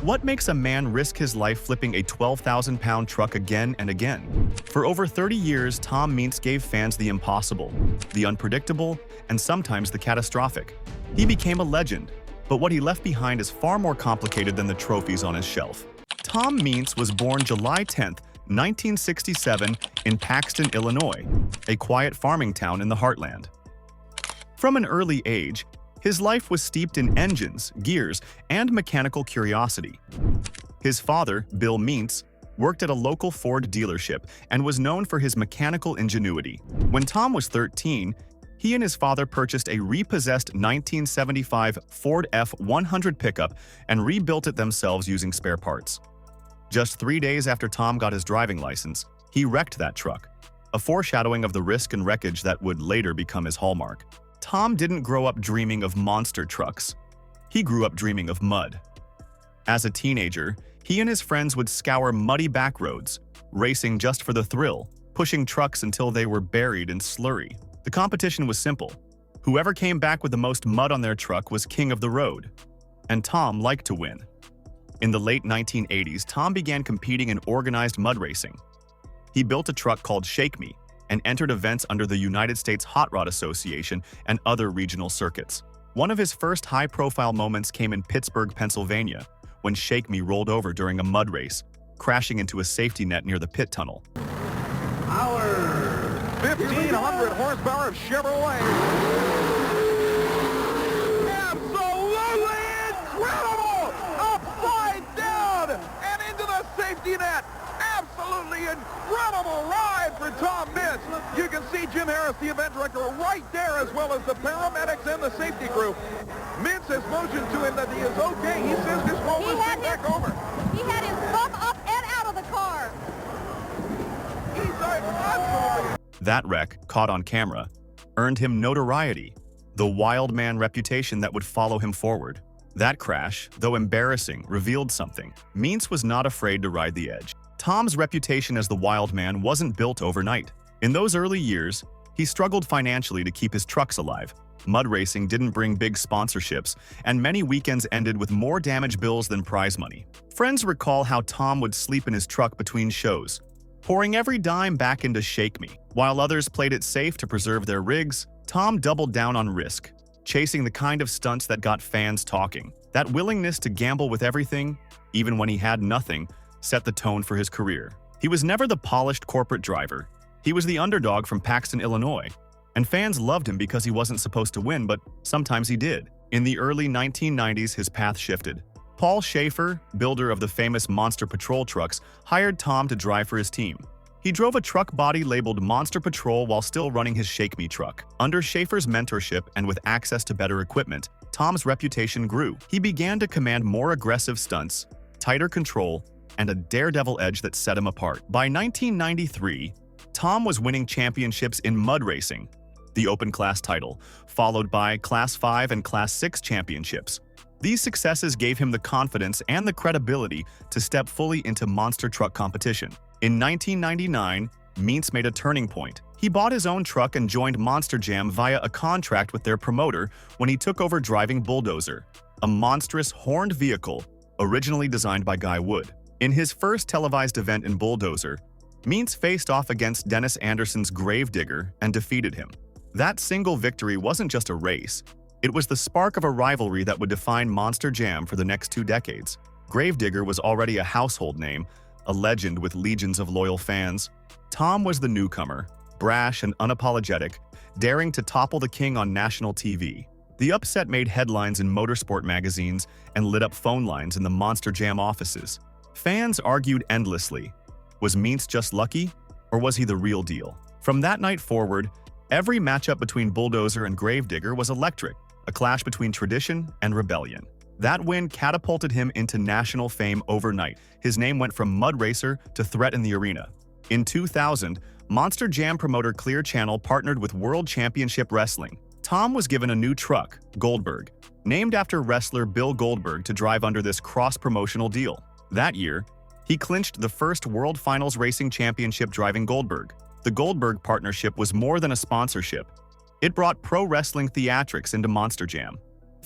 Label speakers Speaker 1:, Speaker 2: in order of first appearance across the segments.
Speaker 1: What makes a man risk his life flipping a 12,000-pound truck again and again? For over 30 years, Tom Meents gave fans the impossible, the unpredictable, and sometimes the catastrophic. He became a legend, but what he left behind is far more complicated than the trophies on his shelf. Tom Meents was born July 10, 1967, in Paxton, Illinois, a quiet farming town in the heartland. From an early age, his life was steeped in engines, gears, and mechanical curiosity. His father, Bill Meents, worked at a local Ford dealership and was known for his mechanical ingenuity. When Tom was 13, he and his father purchased a repossessed 1975 Ford F-100 pickup and rebuilt it themselves using spare parts. Just 3 days after Tom got his driving license, he wrecked that truck, a foreshadowing of the risk and wreckage that would later become his hallmark. Tom didn't grow up dreaming of monster trucks. He grew up dreaming of mud. As a teenager, he and his friends would scour muddy back roads, racing just for the thrill, pushing trucks until they were buried in slurry. The competition was simple. Whoever came back with the most mud on their truck was king of the road. And Tom liked to win. In the late 1980s, Tom began competing in organized mud racing. He built a truck called Shake Me and entered events under the United States Hot Rod Association and other regional circuits. One of his first high-profile moments came in Pittsburgh, Pennsylvania, when Shake Me rolled over during a mud race, crashing into a safety net near the pit tunnel.
Speaker 2: Our 1,500 horsepower of Chevrolet. Absolutely incredible! Upside down and into the safety net. Absolutely incredible ride for Tom Meents. You can see Jim Harris, the event director, right there, as well as the paramedics and the safety crew. Meents has motioned to him that he is okay. He says just roll this thing back over.
Speaker 3: He had his butt up and out of the car.
Speaker 2: He's absolutely...
Speaker 1: That wreck, caught on camera, earned him notoriety, the wild man reputation that would follow him forward. That crash, though embarrassing, revealed something. Meents was not afraid to ride the edge. Tom's reputation as the wild man wasn't built overnight. In those early years, he struggled financially to keep his trucks alive. Mud racing didn't bring big sponsorships, and many weekends ended with more damage bills than prize money. Friends recall how Tom would sleep in his truck between shows, pouring every dime back into Shake Me. While others played it safe to preserve their rigs, Tom doubled down on risk, chasing the kind of stunts that got fans talking. That willingness to gamble with everything, even when he had nothing, set the tone for his career. He was never the polished corporate driver. He was the underdog from Paxton, Illinois, and fans loved him because he wasn't supposed to win, but sometimes he did. In the early 1990s, his path shifted. Paul Schaefer, builder of the famous Monster Patrol trucks, hired Tom to drive for his team. He drove a truck body labeled Monster Patrol while still running his Shake Me truck. Under Schaefer's mentorship and with access to better equipment, Tom's reputation grew. He began to command more aggressive stunts, tighter control, and a daredevil edge that set him apart. By 1993, Tom was winning championships in mud racing, the open class title, followed by Class 5 and Class 6 championships. These successes gave him the confidence and the credibility to step fully into monster truck competition. In 1999, Meents made a turning point. He bought his own truck and joined Monster Jam via a contract with their promoter when he took over driving Bulldozer, a monstrous horned vehicle originally designed by Guy Wood. In his first televised event in Bulldozer, Meents faced off against Dennis Anderson's Gravedigger and defeated him. That single victory wasn't just a race. It was the spark of a rivalry that would define Monster Jam for the next 2 decades. Gravedigger was already a household name, a legend with legions of loyal fans. Tom was the newcomer, brash and unapologetic, daring to topple the king on national TV. The upset made headlines in motorsport magazines and lit up phone lines in the Monster Jam offices. Fans argued endlessly. Was Meents just lucky, or was he the real deal? From that night forward, every matchup between Bulldozer and Gravedigger was electric, a clash between tradition and rebellion. That win catapulted him into national fame overnight. His name went from mud racer to threat in the arena. In 2000, Monster Jam promoter Clear Channel partnered with World Championship Wrestling. Tom was given a new truck, Goldberg, named after wrestler Bill Goldberg, to drive under this cross-promotional deal. That year, he clinched the first World Finals Racing Championship driving Goldberg. The Goldberg partnership was more than a sponsorship. It brought pro wrestling theatrics into Monster Jam.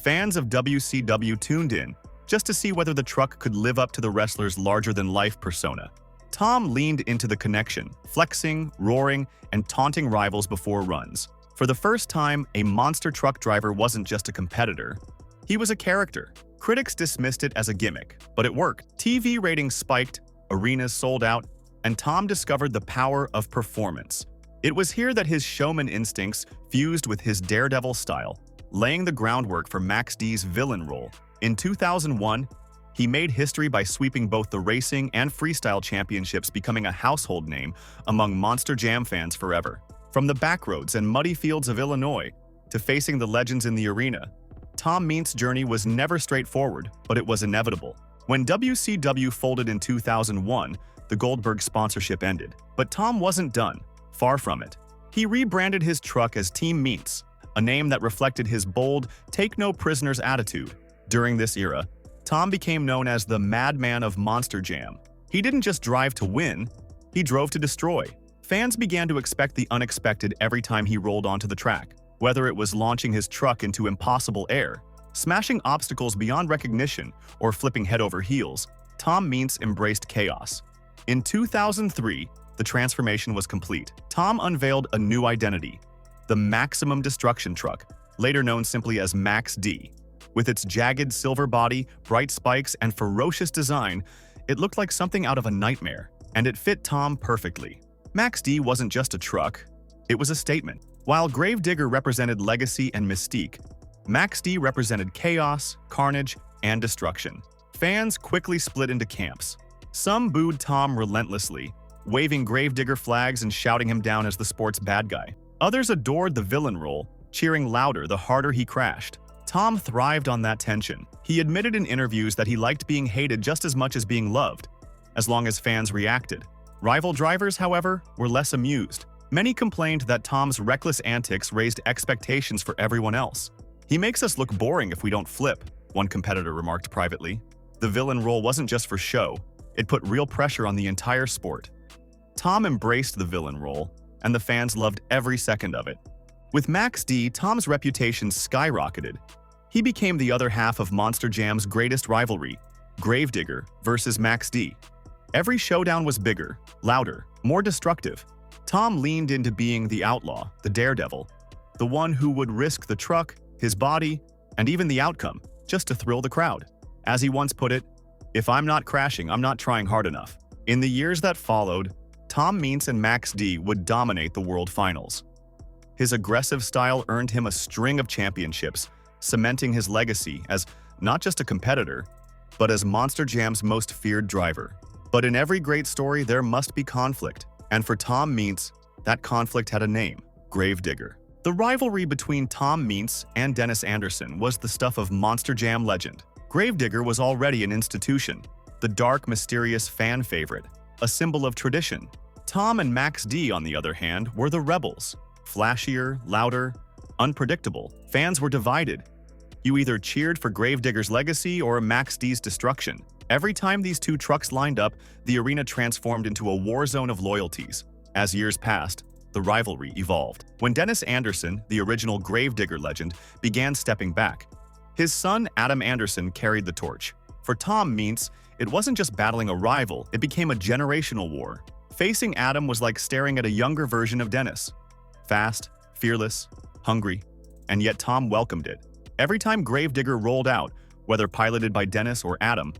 Speaker 1: Fans of WCW tuned in, just to see whether the truck could live up to the wrestler's larger-than-life persona. Tom leaned into the connection, flexing, roaring, and taunting rivals before runs. For the first time, a monster truck driver wasn't just a competitor. He was a character. Critics dismissed it as a gimmick, but it worked. TV ratings spiked, arenas sold out, and Tom discovered the power of performance. It was here that his showman instincts fused with his daredevil style, laying the groundwork for Max D's villain role. In 2001, he made history by sweeping both the racing and freestyle championships, becoming a household name among Monster Jam fans forever. From the backroads and muddy fields of Illinois to facing the legends in the arena, Tom Meents' journey was never straightforward, but it was inevitable. When WCW folded in 2001, the Goldberg sponsorship ended. But Tom wasn't done. Far from it. He rebranded his truck as Team Meents, a name that reflected his bold, take-no-prisoners attitude. During this era, Tom became known as the Madman of Monster Jam. He didn't just drive to win, he drove to destroy. Fans began to expect the unexpected every time he rolled onto the track, whether it was launching his truck into impossible air, smashing obstacles beyond recognition, or flipping head over heels. Tom Meents embraced chaos. In 2003, the transformation was complete. Tom unveiled a new identity, the Maximum Destruction Truck, later known simply as Max D. With its jagged silver body, bright spikes, and ferocious design, it looked like something out of a nightmare, and it fit Tom perfectly. Max D wasn't just a truck, it was a statement. While Gravedigger represented legacy and mystique, Max D represented chaos, carnage, and destruction. Fans quickly split into camps. Some booed Tom relentlessly, waving Gravedigger flags and shouting him down as the sport's bad guy. Others adored the villain role, cheering louder the harder he crashed. Tom thrived on that tension. He admitted in interviews that he liked being hated just as much as being loved, as long as fans reacted. Rival drivers, however, were less amused. Many complained that Tom's reckless antics raised expectations for everyone else. "He makes us look boring if we don't flip," one competitor remarked privately. The villain role wasn't just for show, it put real pressure on the entire sport. Tom embraced the villain role, and the fans loved every second of it. With Max D, Tom's reputation skyrocketed. He became the other half of Monster Jam's greatest rivalry, Gravedigger versus Max D. Every showdown was bigger, louder, more destructive. Tom leaned into being the outlaw, the daredevil, the one who would risk the truck, his body, and even the outcome, just to thrill the crowd. As he once put it, "If I'm not crashing, I'm not trying hard enough." In the years that followed, Tom Meents and Max D would dominate the World Finals. His aggressive style earned him a string of championships, cementing his legacy as not just a competitor, but as Monster Jam's most feared driver. But in every great story, there must be conflict. And for Tom Meents, that conflict had a name: Gravedigger. The rivalry between Tom Meents and Dennis Anderson was the stuff of Monster Jam legend. Gravedigger was already an institution, the dark, mysterious fan favorite, a symbol of tradition. Tom and Max D, on the other hand, were the rebels. Flashier, louder, unpredictable. Fans were divided. You either cheered for Gravedigger's legacy or Max D's destruction. Every time these two trucks lined up, the arena transformed into a war zone of loyalties. As years passed, the rivalry evolved. When Dennis Anderson, the original Gravedigger legend, began stepping back, his son Adam Anderson carried the torch. For Tom Meents, it wasn't just battling a rival, it became a generational war. Facing Adam was like staring at a younger version of Dennis. Fast, fearless, hungry, and yet Tom welcomed it. Every time Gravedigger rolled out, whether piloted by Dennis or Adam,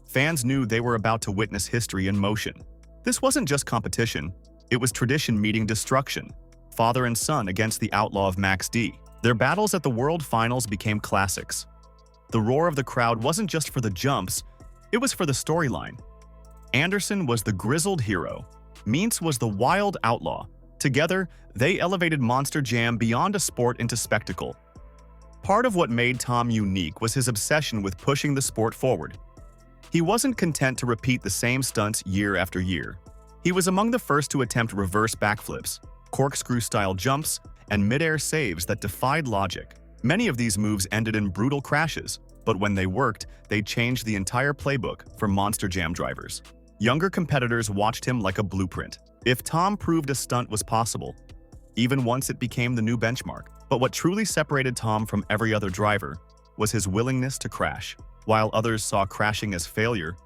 Speaker 1: fans knew they were about to witness history in motion. This wasn't just competition, it was tradition meeting destruction. Father and son against the outlaw of Max D. Their battles at the World Finals became classics. The roar of the crowd wasn't just for the jumps, it was for the storyline. Anderson was the grizzled hero. Meents was the wild outlaw. Together, they elevated Monster Jam beyond a sport into spectacle. Part of what made Tom unique was his obsession with pushing the sport forward. He wasn't content to repeat the same stunts year after year. He was among the first to attempt reverse backflips, corkscrew-style jumps, and mid-air saves that defied logic. Many of these moves ended in brutal crashes, but when they worked, they changed the entire playbook for Monster Jam drivers. Younger competitors watched him like a blueprint. If Tom proved a stunt was possible, even once it became the new benchmark. But what truly separated Tom from every other driver was his willingness to crash. While others saw crashing as failure,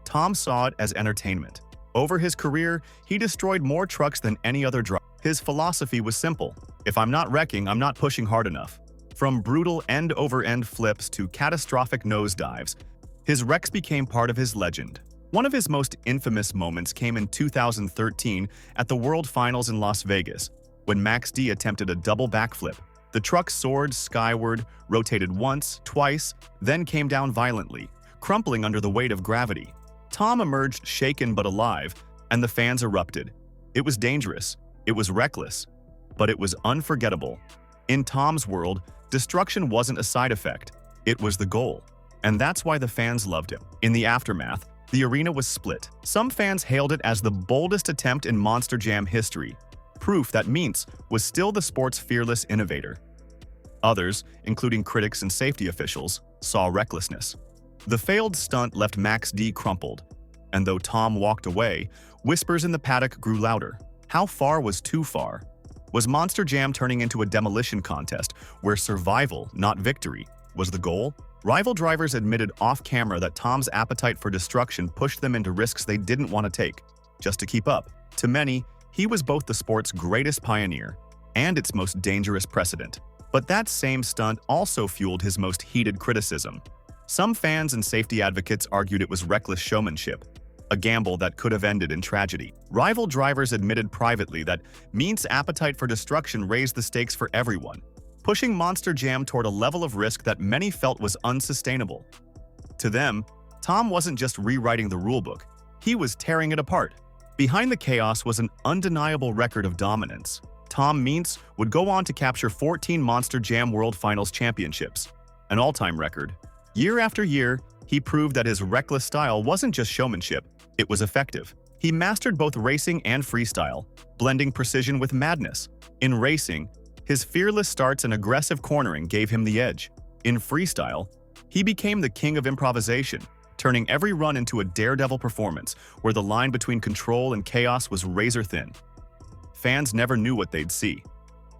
Speaker 1: Tom saw it as entertainment. Over his career, he destroyed more trucks than any other driver. His philosophy was simple: if I'm not wrecking, I'm not pushing hard enough. From brutal end-over-end flips to catastrophic nosedives, his wrecks became part of his legend. One of his most infamous moments came in 2013 at the World Finals in Las Vegas, when Max D attempted a double backflip. The truck soared skyward, rotated once, twice, then came down violently, crumpling under the weight of gravity. Tom emerged shaken but alive, and the fans erupted. It was dangerous, it was reckless, but it was unforgettable. In Tom's world, destruction wasn't a side effect, it was the goal. And that's why the fans loved him. In the aftermath, the arena was split. Some fans hailed it as the boldest attempt in Monster Jam history, proof that Meents was still the sport's fearless innovator. Others, including critics and safety officials, saw recklessness. The failed stunt left Max D crumpled, and though Tom walked away, whispers in the paddock grew louder. How far was too far? Was Monster Jam turning into a demolition contest where survival, not victory, was the goal? Rival drivers admitted off-camera that Tom's appetite for destruction pushed them into risks they didn't want to take, just to keep up. To many, he was both the sport's greatest pioneer and its most dangerous precedent. But that same stunt also fueled his most heated criticism. Some fans and safety advocates argued it was reckless showmanship, a gamble that could have ended in tragedy. Rival drivers admitted privately that Meents' appetite for destruction raised the stakes for everyone, pushing Monster Jam toward a level of risk that many felt was unsustainable. To them, Tom wasn't just rewriting the rulebook, he was tearing it apart. Behind the chaos was an undeniable record of dominance. Tom Meents would go on to capture 14 Monster Jam World Finals championships, an all-time record. Year after year, he proved that his reckless style wasn't just showmanship, it was effective. He mastered both racing and freestyle, blending precision with madness. In racing, his fearless starts and aggressive cornering gave him the edge. In freestyle, he became the king of improvisation, turning every run into a daredevil performance where the line between control and chaos was razor-thin. Fans never knew what they'd see.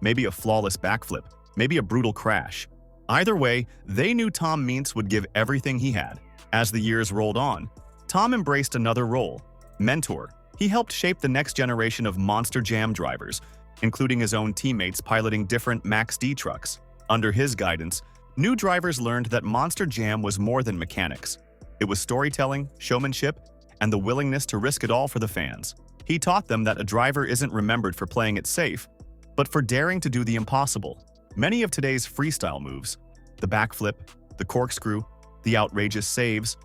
Speaker 1: Maybe a flawless backflip, maybe a brutal crash. Either way, they knew Tom Meents would give everything he had. As the years rolled on, Tom embraced another role: mentor. He helped shape the next generation of Monster Jam drivers, including his own teammates piloting different Max D trucks. Under his guidance, new drivers learned that Monster Jam was more than mechanics. It was storytelling, showmanship, and the willingness to risk it all for the fans. He taught them that a driver isn't remembered for playing it safe, but for daring to do the impossible. Many of today's freestyle moves, the backflip, the corkscrew, the outrageous saves,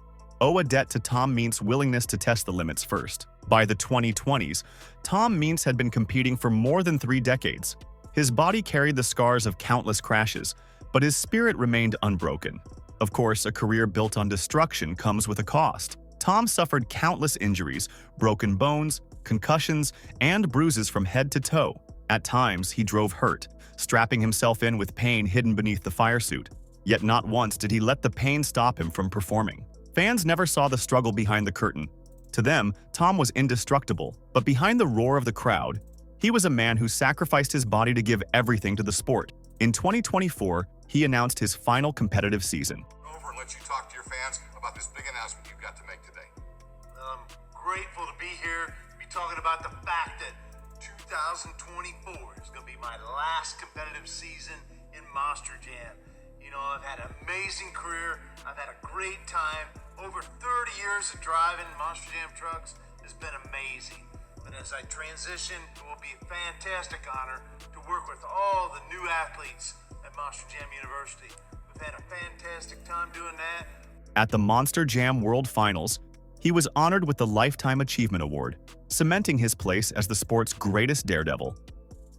Speaker 1: owe a debt to Tom Meents' willingness to test the limits first. By the 2020s, Tom Meents had been competing for more than 3 decades. His body carried the scars of countless crashes, but his spirit remained unbroken. Of course, a career built on destruction comes with a cost. Tom suffered countless injuries, broken bones, concussions, and bruises from head to toe. At times, he drove hurt, strapping himself in with pain hidden beneath the firesuit. Yet not once did he let the pain stop him from performing. Fans never saw the struggle behind the curtain. To them, Tom was indestructible, but behind the roar of the crowd, he was a man who sacrificed his body to give everything to the sport. In 2024, he announced his final competitive season.
Speaker 4: Over and let you talk to your fans about this big announcement you've got to make today.
Speaker 5: I'm grateful to be here, be talking about the fact that 2024 is going to be my last competitive season in Monster Jam. You know, I've had an amazing career, I've had a great time. Over 30 years of driving Monster Jam trucks has been amazing. But as I transition, it will be a fantastic honor to work with all the new athletes at Monster Jam University. We've had a fantastic time doing that.
Speaker 1: At the Monster Jam World Finals, he was honored with the Lifetime Achievement Award, cementing his place as the sport's greatest daredevil.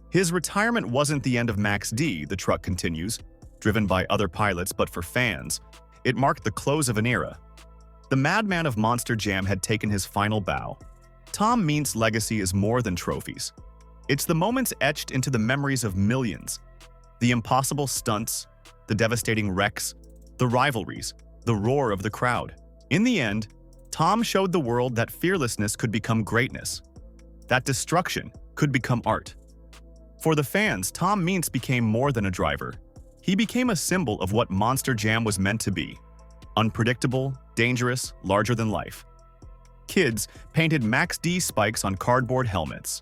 Speaker 1: His retirement wasn't the end of Max D, the truck continues, driven by other pilots but for fans. It marked the close of an era. The Madman of Monster Jam had taken his final bow. Tom Meents' legacy is more than trophies. It's the moments etched into the memories of millions. The impossible stunts, the devastating wrecks, the rivalries, the roar of the crowd. In the end, Tom showed the world that fearlessness could become greatness, that destruction could become art. For the fans, Tom Meents became more than a driver. He became a symbol of what Monster Jam was meant to be. Unpredictable, dangerous, larger than life. Kids painted Max D spikes on cardboard helmets.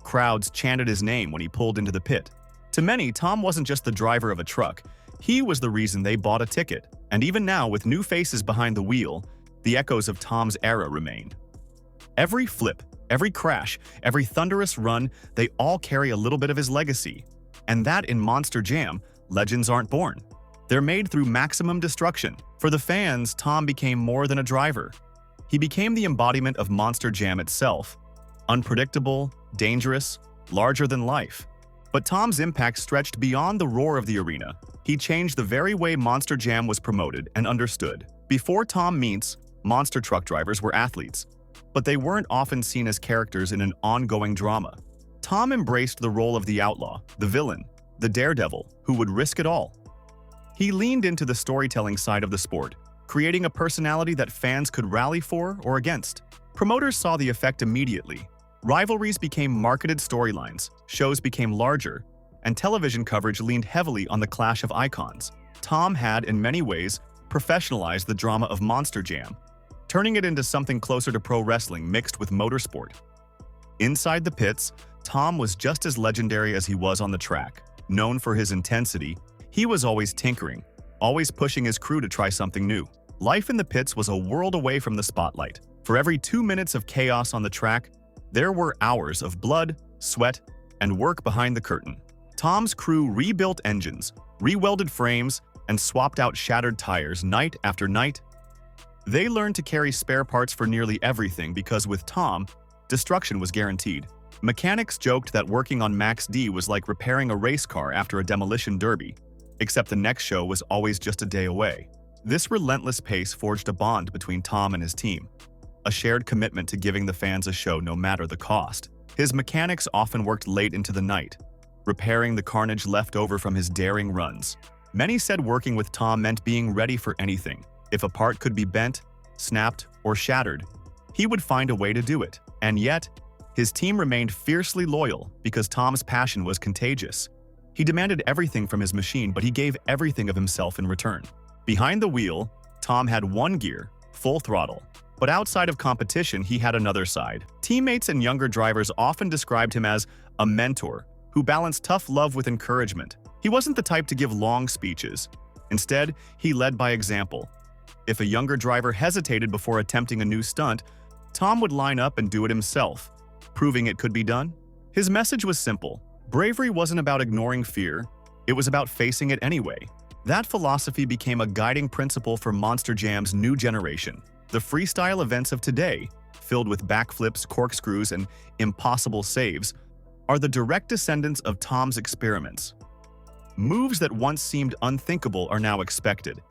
Speaker 1: Crowds chanted his name when he pulled into the pit. To many, Tom wasn't just the driver of a truck. He was the reason they bought a ticket. And even now, with new faces behind the wheel, the echoes of Tom's era remain. Every flip, every crash, every thunderous run, they all carry a little bit of his legacy. And that in Monster Jam, legends aren't born. They're made through maximum destruction. For the fans, Tom became more than a driver. He became the embodiment of Monster Jam itself. Unpredictable, dangerous, larger than life. But Tom's impact stretched beyond the roar of the arena. He changed the very way Monster Jam was promoted and understood. Before Tom Meents, monster truck drivers were athletes, but they weren't often seen as characters in an ongoing drama. Tom embraced the role of the outlaw, the villain, the daredevil, who would risk it all. He leaned into the storytelling side of the sport, creating a personality that fans could rally for or against. Promoters saw the effect immediately. Rivalries became marketed storylines, shows became larger, and television coverage leaned heavily on the clash of icons. Tom had, in many ways, professionalized the drama of Monster Jam, turning it into something closer to pro wrestling mixed with motorsport. Inside the pits, Tom was just as legendary as he was on the track. Known for his intensity, he was always tinkering, always pushing his crew to try something new. Life in the pits was a world away from the spotlight. For every 2 minutes of chaos on the track, there were hours of blood, sweat, and work behind the curtain. Tom's crew rebuilt engines, rewelded frames, and swapped out shattered tires night after night. They learned to carry spare parts for nearly everything because with Tom, destruction was guaranteed. Mechanics joked that working on Max D was like repairing a race car after a demolition derby, except the next show was always just a day away. This relentless pace forged a bond between Tom and his team, a shared commitment to giving the fans a show no matter the cost. His mechanics often worked late into the night, repairing the carnage left over from his daring runs. Many said working with Tom meant being ready for anything. If a part could be bent, snapped, or shattered, he would find a way to do it. And yet, his team remained fiercely loyal because Tom's passion was contagious. He demanded everything from his machine, but he gave everything of himself in return. Behind the wheel, Tom had one gear, full throttle. But outside of competition, he had another side. Teammates and younger drivers often described him as a mentor who balanced tough love with encouragement. He wasn't the type to give long speeches. Instead, he led by example. If a younger driver hesitated before attempting a new stunt, Tom would line up and do it himself, proving it could be done. His message was simple. Bravery wasn't about ignoring fear, it was about facing it anyway. That philosophy became a guiding principle for Monster Jam's new generation. The freestyle events of today, filled with backflips, corkscrews, and impossible saves, are the direct descendants of Tom's experiments. Moves that once seemed unthinkable are now expected,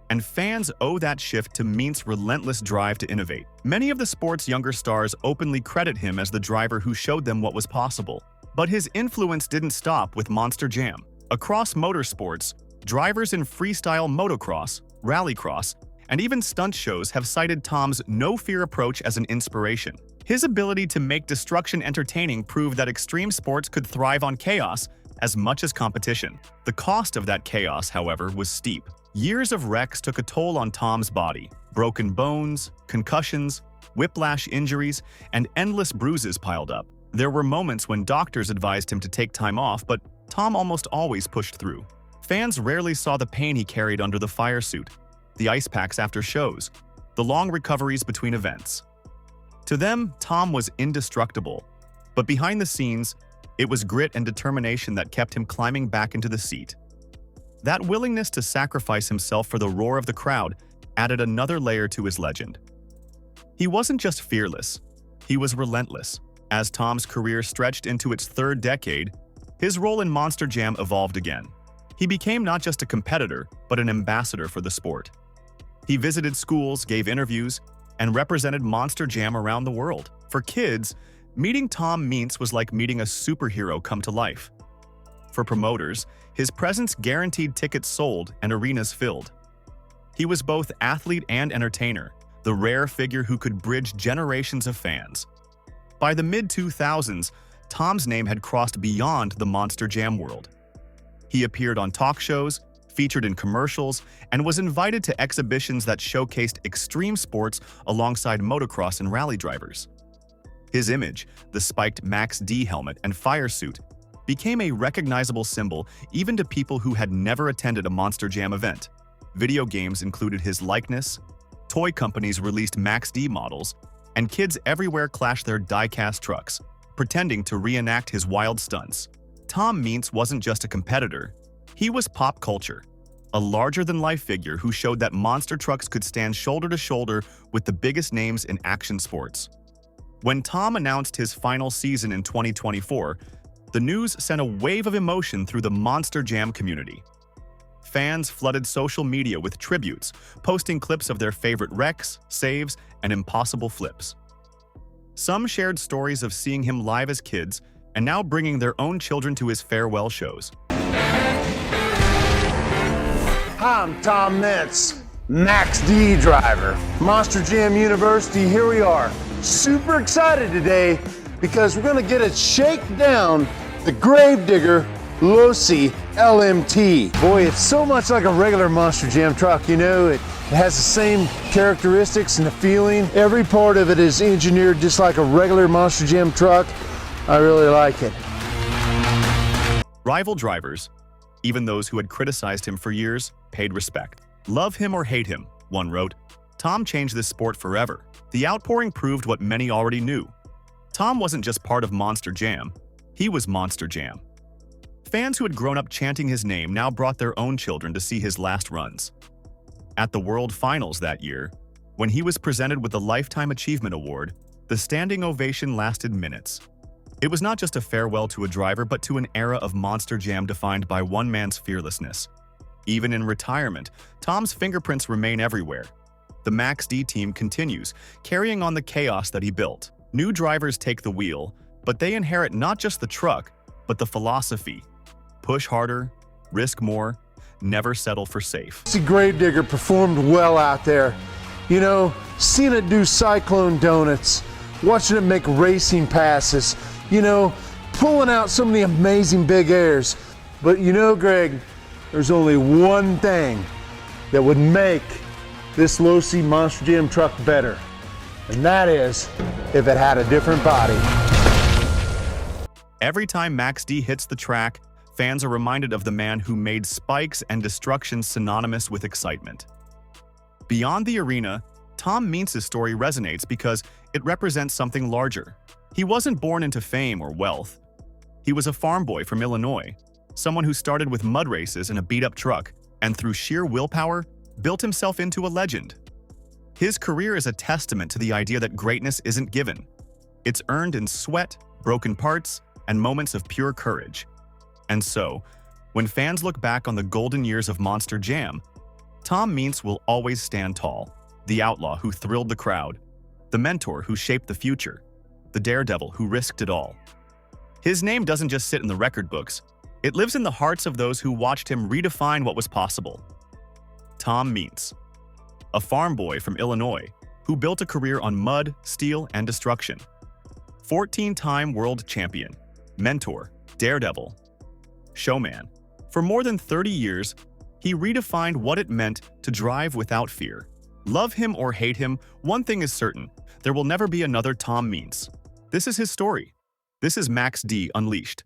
Speaker 1: and fans owe that shift to Meents' relentless drive to innovate. Many of the sport's younger stars openly credit him as the driver who showed them what was possible. But his influence didn't stop with Monster Jam. Across motorsports, drivers in freestyle motocross, rallycross, and even stunt shows have cited Tom's no-fear approach as an inspiration. His ability to make destruction entertaining proved that extreme sports could thrive on chaos as much as competition. The cost of that chaos, however, was steep. Years of wrecks took a toll on Tom's body. Broken bones, concussions, whiplash injuries, and endless bruises piled up. There were moments when doctors advised him to take time off, but Tom almost always pushed through. Fans rarely saw the pain he carried under the fire suit, the ice packs after shows, the long recoveries between events. To them, Tom was indestructible, but behind the scenes, it was grit and determination that kept him climbing back into the seat. That willingness to sacrifice himself for the roar of the crowd added another layer to his legend. He wasn't just fearless, he was relentless. As Tom's career stretched into its third decade, his role in Monster Jam evolved again. He became not just a competitor, but an ambassador for the sport. He visited schools, gave interviews, and represented Monster Jam around the world. For kids, meeting Tom Meents was like meeting a superhero come to life. For promoters, his presence guaranteed tickets sold and arenas filled. He was both athlete and entertainer, the rare figure who could bridge generations of fans. By the mid-2000s, Tom's name had crossed beyond the Monster Jam world. He appeared on talk shows, featured in commercials, and was invited to exhibitions that showcased extreme sports alongside motocross and rally drivers. His image, the spiked Max D helmet and fire suit, became a recognizable symbol even to people who had never attended a Monster Jam event. Video games included his likeness, toy companies released Max D models, and kids everywhere clashed their die-cast trucks, pretending to reenact his wild stunts. Tom Meents wasn't just a competitor, he was pop culture, a larger-than-life figure who showed that monster trucks could stand shoulder to shoulder with the biggest names in action sports. When Tom announced his final season in 2024, the news sent a wave of emotion through the Monster Jam community. Fans flooded social media with tributes, posting clips of their favorite wrecks, saves, and impossible flips. Some shared stories of seeing him live as kids and now bringing their own children to his farewell shows.
Speaker 6: Hi, I'm Tom Meents, Max D driver. Monster Jam University, here we are. Super excited today because we're gonna get to shake down the Gravedigger Losi LMT. Boy, it's so much like a regular Monster Jam truck, you know. It has the same characteristics and the feeling. Every part of it is engineered just like a regular Monster Jam truck. I really like it.
Speaker 1: Rival drivers, even those who had criticized him for years, paid respect. Love him or hate him, one wrote, Tom changed this sport forever. The outpouring proved what many already knew. Tom wasn't just part of Monster Jam, he was Monster Jam. Fans who had grown up chanting his name now brought their own children to see his last runs. At the World Finals that year, when he was presented with the Lifetime Achievement Award, the standing ovation lasted minutes. It was not just a farewell to a driver, but to an era of Monster Jam defined by one man's fearlessness. Even in retirement, Tom's fingerprints remain everywhere. The Max D team continues, carrying on the chaos that he built. New drivers take the wheel, but they inherit not just the truck, but the philosophy. Push harder, risk more, never settle for safe.
Speaker 6: See, Gravedigger performed well out there. You know, seeing it do cyclone donuts, watching it make racing passes, you know, pulling out some of the amazing big airs. But you know, Greg, there's only one thing that would make this Losi Monster Jam truck better, and that is if it had a different body.
Speaker 1: Every time Max D hits the track, fans are reminded of the man who made spikes and destruction synonymous with excitement. Beyond the arena, Tom Meents' story resonates because it represents something larger. He wasn't born into fame or wealth. He was a farm boy from Illinois, someone who started with mud races in a beat-up truck, and through sheer willpower, built himself into a legend. His career is a testament to the idea that greatness isn't given. It's earned in sweat, broken parts, and moments of pure courage. And so, when fans look back on the golden years of Monster Jam, Tom Meents will always stand tall. The outlaw who thrilled the crowd, the mentor who shaped the future, the daredevil who risked it all. His name doesn't just sit in the record books, it lives in the hearts of those who watched him redefine what was possible. Tom Meents, a farm boy from Illinois who built a career on mud, steel, and destruction. 14-time world champion, mentor, daredevil, showman. For more than 30 years, he redefined what it meant to drive without fear. Love him or hate him, one thing is certain, there will never be another Tom Meents. This is his story. This is Max D Unleashed.